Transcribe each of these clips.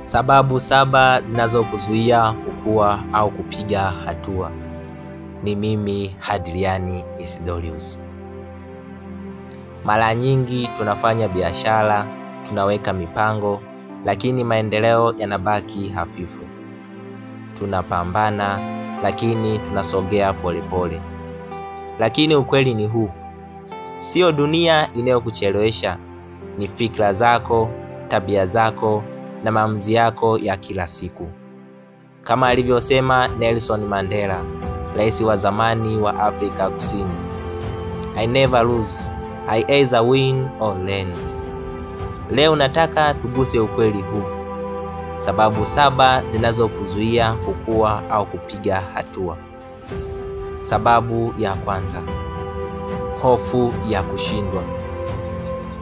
Sababu 7 zinazokuzuia kukua au kupiga hatua. Ni mimi Hadrian Isidorius. Mara nyingi tunafanya biashara, tunaweka mipango, lakini maendeleo yanabaki hafifu. Tunapambana, lakini tunasogea polepole. Lakini ukweli ni huu: sio dunia inayokuchelewesha, ni fikra zako, tabia zako na maamuzi yako ya kila siku. Kama alivyosema Nelson Mandela, rais wa zamani wa Afrika Kusini, I never lose, I either win or learn. Leo nataka tuguse ukweli huu. Sababu 7 zinazokuzuia kukua au kupiga hatua. Sababu ya kwanza: hofu ya kushindwa.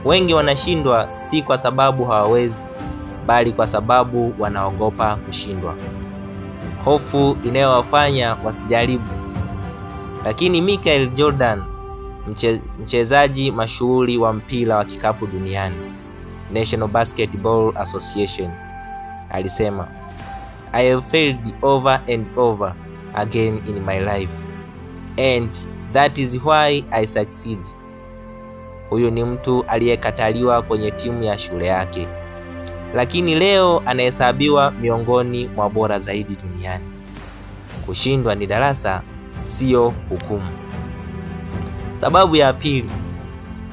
Wengi wanashindwa si kwa sababu hawawezi, bali kwa sababu wanaogopa kushindwa. Hofu inayowafanya wasijaribu. Lakini Michael Jordan, mchezaji mashuhuri wa mpira wa kikapu duniani, National Basketball Association, alisema, I have failed over and over again in my life, and that is why I succeed. Huyu ni mtu aliyekataliwa kwenye timu ya shule yake, lakini leo anahesabiwa miongoni mwa bora zaidi duniani. Kushindwa ni darasa, sio hukumu. Sababu ya pili: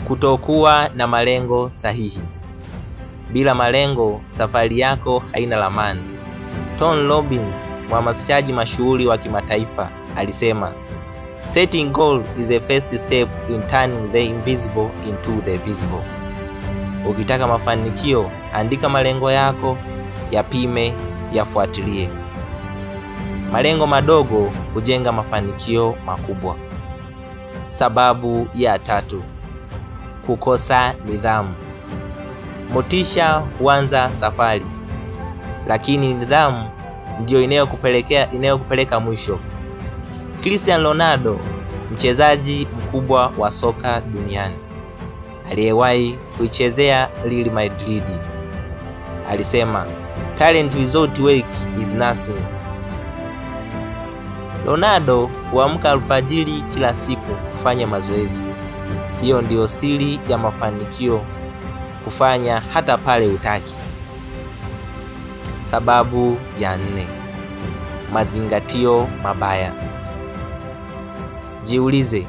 kutokuwa na malengo sahihi. Bila malengo, safari yako haina ramani. Tony Robbins, mhamasishaji mashuhuri wa kimataifa, alisema, setting goal is a first step in turning the invisible into the visible. Ukitaka mafanikio, andika malengo yako, yapime, yafuatilie. Malengo madogo hujenga mafanikio makubwa. Sababu ya tatu: kukosa nidhamu. Motisha huanza safari, lakini nidhamu ndio inayokupeleka mwisho. Cristiano Ronaldo, mchezaji mkubwa wa soka duniani, aliyewahi kuichezea Real Madrid, alisema, talent without work is nothing. Ronaldo huamka alfajiri kila siku kufanya mazoezi. Hiyo ndio siri ya mafanikio, kufanya hata pale hutaki. Sababu ya 4: mazingatio mabaya. Jiulize,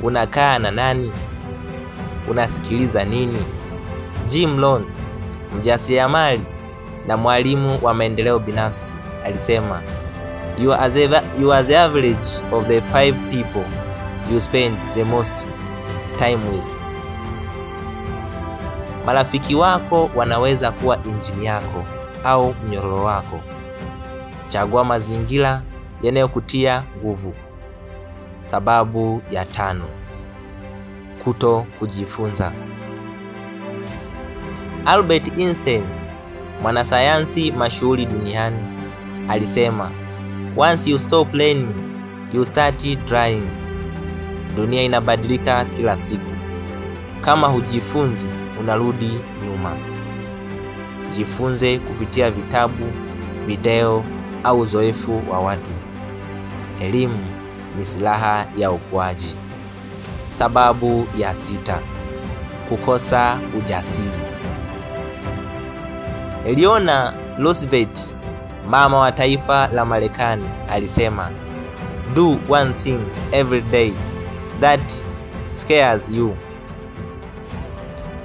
unakaa na nani? Unasikiliza nini? Jim Rohn, mjasiriamali na mwalimu wa maendeleo binafsi, alisema, you are the average of the 5 people you spend the most time with. Marafiki wako wanaweza kuwa injini yako au mnyororo wako. Chagua mazingira yanayokutia nguvu. Sababu ya 5: kuto kujifunza. Albert Einstein, mwanasayansi mashuhuri duniani, alisema, once you stop learning, you start trying. Dunia inabadilika kila siku. Kama hujifunzi, unarudi nyuma. Jifunze kupitia vitabu, video au uzoefu wa watu. Elimu ni silaha ya ukuaji. Sababu ya 6: kukosa ujasiri. Eleanor Roosevelt, mama wa taifa la Marekani, alisema, do one thing every day that scares you.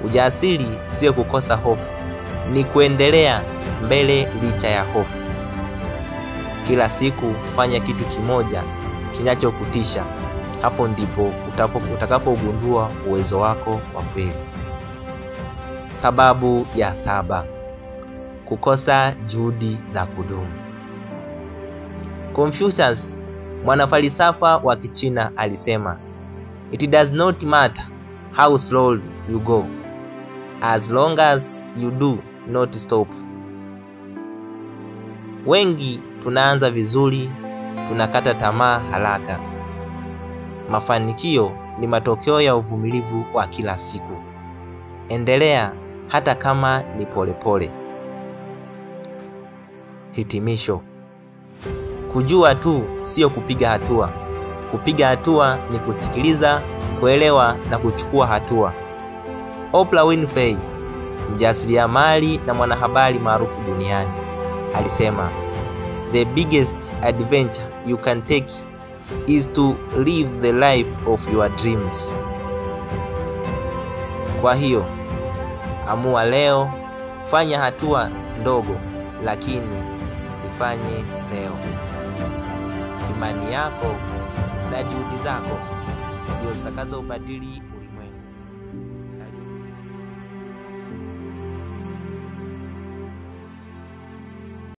Ujasiri sio kukosa hofu, ni kuendelea mbele licha ya hofu. Kila siku fanya kitu kimoja kinachokutisha. Hapo ndipo utakapogundua uwezo wako wa kweli. Sababu ya 7: kukosa juhudi za kudumu. Confucius, mwanafalsafa wa Kichina, alisema, it does not matter how slow you go, as long as you do not stop. Wengi tunaanza vizuri, tunakata tamaa haraka. Mafanikio ni matokeo ya uvumilivu wa kila siku. Endelea hata kama ni polepole. Hitimisho. Kujua tu sio kupiga hatua. Kupiga hatua ni kusikiliza, kuelewa na kuchukua hatua. Oprah Winfrey, mjasiriamali na mwanahabari maarufu duniani, alisema, "The biggest adventure you can take is to live the life of your dreams." Kwa hiyo, amua leo, fanya hatua ndogo lakini ifanye leo. Imani yako na juhudi zako ndio zitakazobadili